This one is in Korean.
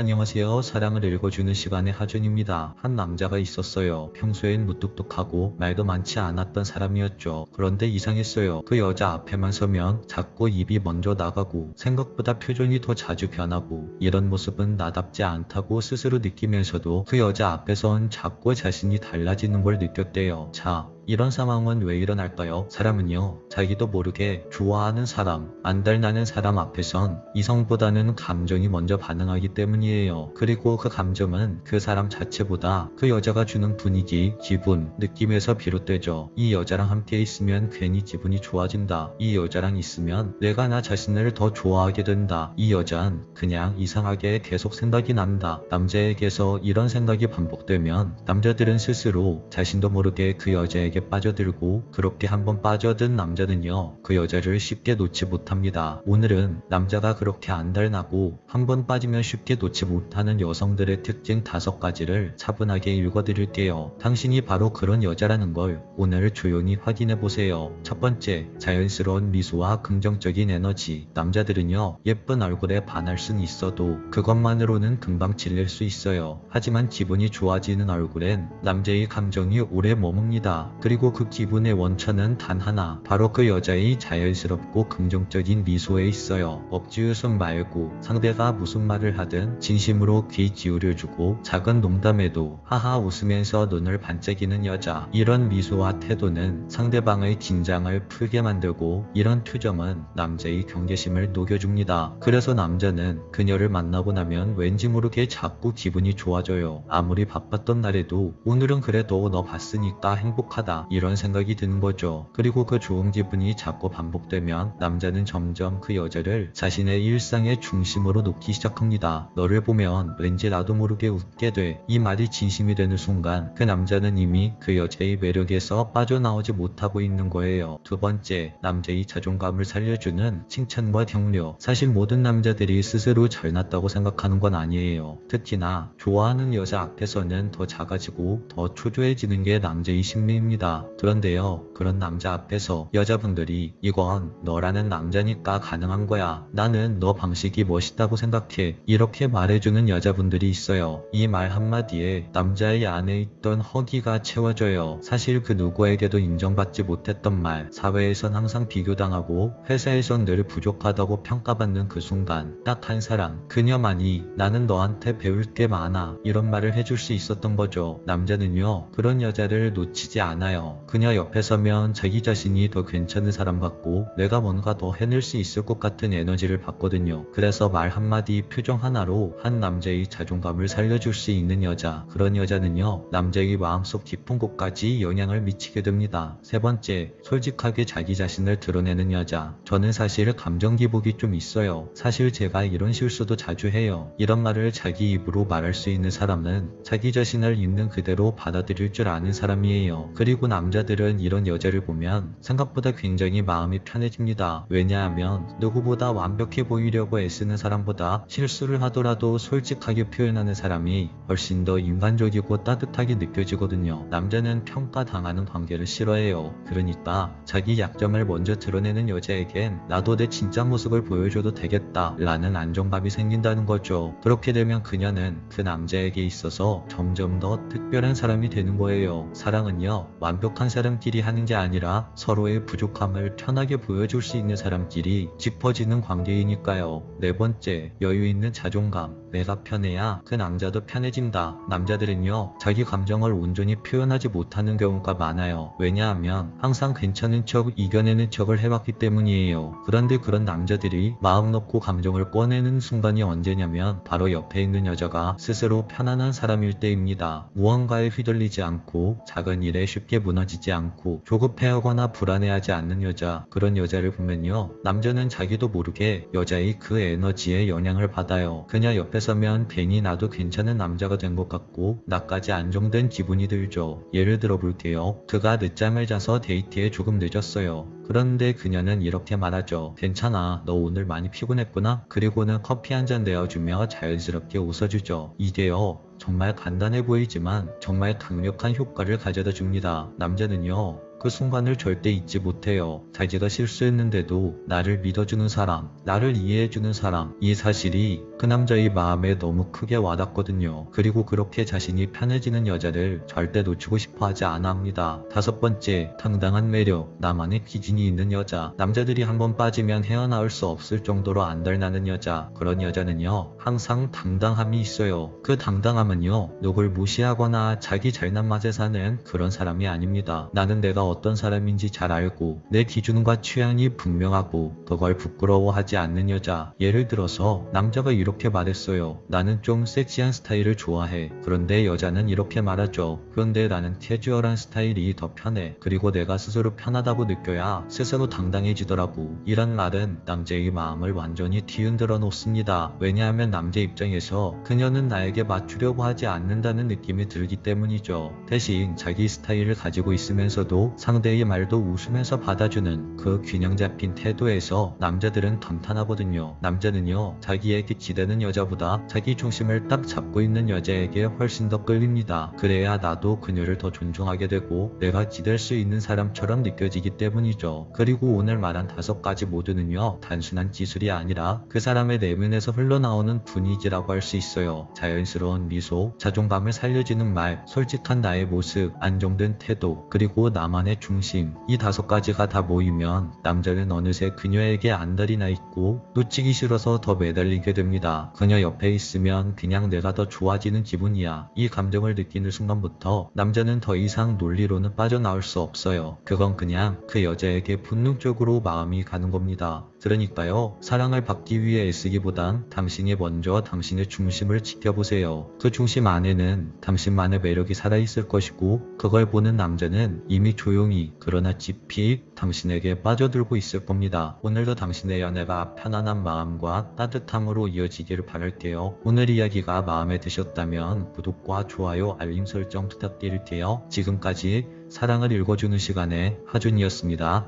안녕하세요. 사랑을 읽어주는 시간의 하준입니다. 한 남자가 있었어요. 평소엔 무뚝뚝하고 말도 많지 않았던 사람이었죠. 그런데 이상했어요. 그 여자 앞에만 서면 자꾸 입이 먼저 나가고 생각보다 표정이 더 자주 변하고 이런 모습은 나답지 않다고 스스로 느끼면서도 그 여자 앞에선 자꾸 자신이 달라지는 걸 느꼈대요. 자, 이런 상황은 왜 일어날까요? 사람은요, 자기도 모르게 좋아하는 사람, 안달나는 사람 앞에선 이성보다는 감정이 먼저 반응하기 때문이에요. 그리고 그 감정은 그 사람 자체보다 그 여자가 주는 분위기, 기분, 느낌에서 비롯되죠. 이 여자랑 함께 있으면 괜히 기분이 좋아진다. 이 여자랑 있으면 내가 나 자신을 더 좋아하게 된다. 이 여잔 그냥 이상하게 계속 생각이 난다. 남자에게서 이런 생각이 반복되면 남자들은 스스로 자신도 모르게 그 여자에게 빠져들고, 그렇게 한번 빠져든 남자는요, 그 여자를 쉽게 놓지 못합니다. 오늘은 남자가 그렇게 안달나고 한번 빠지면 쉽게 놓지 못하는 여성들의 특징 5가지를 차분하게 읽어드릴게요. 당신이 바로 그런 여자라는 걸 오늘 조용히 확인해보세요. 첫 번째, 자연스러운 미소와 긍정적인 에너지. 남자들은요, 예쁜 얼굴에 반할 순 있어도 그것만으로는 금방 질릴 수 있어요. 하지만 기분이 좋아지는 얼굴엔 남자의 감정이 오래 머뭅니다. 그리고 그 기분의 원천은 단 하나, 바로 그 여자의 자연스럽고 긍정적인 미소에 있어요. 억지웃음 말고 상대가 무슨 말을 하든 진심으로 귀 기울여주고, 작은 농담에도 하하 웃으면서 눈을 반짝이는 여자. 이런 미소와 태도는 상대방의 긴장을 풀게 만들고, 이런 표정은 남자의 경계심을 녹여줍니다. 그래서 남자는 그녀를 만나고 나면 왠지 모르게 자꾸 기분이 좋아져요. 아무리 바빴던 날에도 오늘은 그래도 너 봤으니까 행복하다, 이런 생각이 드는 거죠. 그리고 그 좋은 기분이 자꾸 반복되면 남자는 점점 그 여자를 자신의 일상의 중심으로 놓기 시작합니다. 너를 보면 왠지 나도 모르게 웃게 돼. 이 말이 진심이 되는 순간 그 남자는 이미 그 여자의 매력에서 빠져나오지 못하고 있는 거예요. 두 번째, 남자의 자존감을 살려주는 칭찬과 격려. 사실 모든 남자들이 스스로 잘났다고 생각하는 건 아니에요. 특히나 좋아하는 여자 앞에서는 더 작아지고 더 초조해지는 게 남자의 심리입니다. 그런데요, 그런 남자 앞에서 여자분들이 이건 너라는 남자니까 가능한 거야, 나는 너 방식이 멋있다고 생각해, 이렇게 말해주는 여자분들이 있어요. 이 말 한마디에 남자의 안에 있던 허기가 채워져요. 사실 그 누구에게도 인정받지 못했던 말, 사회에선 항상 비교당하고 회사에선 늘 부족하다고 평가받는 그 순간 딱 한 사람, 그녀만이 나는 너한테 배울 게 많아, 이런 말을 해줄 수 있었던 거죠. 남자는요, 그런 여자를 놓치지 않아요. 그녀 옆에 서면 자기 자신이 더 괜찮은 사람 같고 내가 뭔가 더 해낼 수 있을 것 같은 에너지를 받거든요. 그래서 말 한마디, 표정 하나로 한 남자의 자존감을 살려줄 수 있는 여자, 그런 여자는요, 남자의 마음속 깊은 곳까지 영향을 미치게 됩니다. 세 번째, 솔직하게 자기 자신을 드러내는 여자. 저는 사실 감정 기복이 좀 있어요. 사실 제가 이런 실수도 자주 해요. 이런 말을 자기 입으로 말할 수 있는 사람은 자기 자신을 있는 그대로 받아들일 줄 아는 사람이에요. 그리고 남자들은 이런 여자를 보면 생각보다 굉장히 마음이 편해집니다. 왜냐하면 누구보다 완벽해 보이려고 애쓰는 사람보다 실수를 하더라도 솔직하게 표현하는 사람이 훨씬 더 인간적이고 따뜻하게 느껴지거든요. 남자는 평가당하는 관계를 싫어해요. 그러니까 자기 약점을 먼저 드러내는 여자에겐 나도 내 진짜 모습을 보여줘도 되겠다 라는 안정감이 생긴다는 거죠. 그렇게 되면 그녀는 그 남자에게 있어서 점점 더 특별한 사람이 되는 거예요. 사랑은요, 완벽한 사람끼리 하는 게 아니라 서로의 부족함을 편하게 보여줄 수 있는 사람끼리 짚어지는 관계이니까요. 네 번째, 여유 있는 자존감. 내가 편해야 그 남자도 편해진다. 남자들은요, 자기 감정을 온전히 표현하지 못하는 경우가 많아요. 왜냐하면 항상 괜찮은 척, 이겨내는 척을 해왔기 때문이에요. 그런데 그런 남자들이 마음 놓고 감정을 꺼내는 순간이 언제냐면 바로 옆에 있는 여자가 스스로 편안한 사람일 때입니다. 무언가에 휘둘리지 않고 작은 일에 쉽게 무너지지 않고 조급해하거나 불안해하지 않는 여자, 그런 여자를 보면요, 남자는 자기도 모르게 여자의 그 에너지에 영향을 받아요. 그냥 옆에 서면 괜히 나도 괜찮은 남자가 된 것 같고 나까지 안정된 기분이 들죠. 예를 들어 볼게요. 그가 늦잠을 자서 데이트에 조금 늦었어요. 그런데 그녀는 이렇게 말하죠. 괜찮아, 너 오늘 많이 피곤했구나. 그리고는 커피 한 잔 내어주며 자연스럽게 웃어주죠. 이게요, 정말 간단해 보이지만 정말 강력한 효과를 가져다 줍니다. 남자는요, 그 순간을 절대 잊지 못해요. 자기가 실수했는데도 나를 믿어주는 사람, 나를 이해해주는 사람, 이 사실이 그 남자의 마음에 너무 크게 와닿거든요. 그리고 그렇게 자신이 편해지는 여자를 절대 놓치고 싶어 하지 않아 합니다. 5번째, 당당한 매력, 나만의 기준이 있는 여자. 남자들이 한번 빠지면 헤어나올 수 없을 정도로 안달나는 여자, 그런 여자는요 항상 당당함이 있어요. 그 당당함은요 누굴 무시하거나 자기 잘난 맛에 사는 그런 사람이 아닙니다. 나는 내가 어떤 사람인지 잘 알고 내 기준과 취향이 분명하고 그걸 부끄러워하지 않는 여자. 예를 들어서 남자가 이렇게 말했어요. 나는 좀 섹시한 스타일을 좋아해. 그런데 여자는 이렇게 말하죠. 그런데 나는 캐주얼한 스타일이 더 편해. 그리고 내가 스스로 편하다고 느껴야 스스로 당당해지더라고. 이런 말은 남자의 마음을 완전히 뒤흔들어 놓습니다. 왜냐하면 남자 입장에서 그녀는 나에게 맞추려고 하지 않는다는 느낌이 들기 때문이죠. 대신 자기 스타일을 가지고 있으면서도 상대의 말도 웃으면서 받아주는 그 균형 잡힌 태도에서 남자들은 감탄하거든요. 남자는요 자기에게 기대는 여자보다 자기 중심을 딱 잡고 있는 여자에게 훨씬 더 끌립니다. 그래야 나도 그녀를 더 존중하게 되고 내가 기댈 수 있는 사람처럼 느껴지기 때문이죠. 그리고 오늘 말한 5가지 모두는요 단순한 기술이 아니라 그 사람의 내면에서 흘러나오는 분위기라고 할 수 있어요. 자연스러운 미소, 자존감을 살려주는 말, 솔직한 나의 모습, 안정된 태도, 그리고 나만의 중심. 이 5가지가 다 모이면 남자는 어느새 그녀에게 안달이 나 있고 놓치기 싫어서 더 매달리게 됩니다. 그녀 옆에 있으면 그냥 내가 더 좋아지는 기분이야. 이 감정을 느끼는 순간부터 남자는 더 이상 논리로는 빠져나올 수 없어요. 그건 그냥 그 여자에게 본능적으로 마음이 가는 겁니다. 그러니까요 사랑을 받기 위해 애쓰기보단 당신이 먼저 당신의 중심을 지켜보세요. 그 중심 안에는 당신만의 매력이 살아있을 것이고 그걸 보는 남자는 이미 조용히 그러나 깊이 당신에게 빠져들고 있을 겁니다. 오늘도 당신의 연애가 편안한 마음과 따뜻함으로 이어지기를 바랄게요. 오늘 이야기가 마음에 드셨다면 구독과 좋아요 알림 설정 부탁드릴게요. 지금까지 사랑을 읽어주는 시간의 하준이었습니다.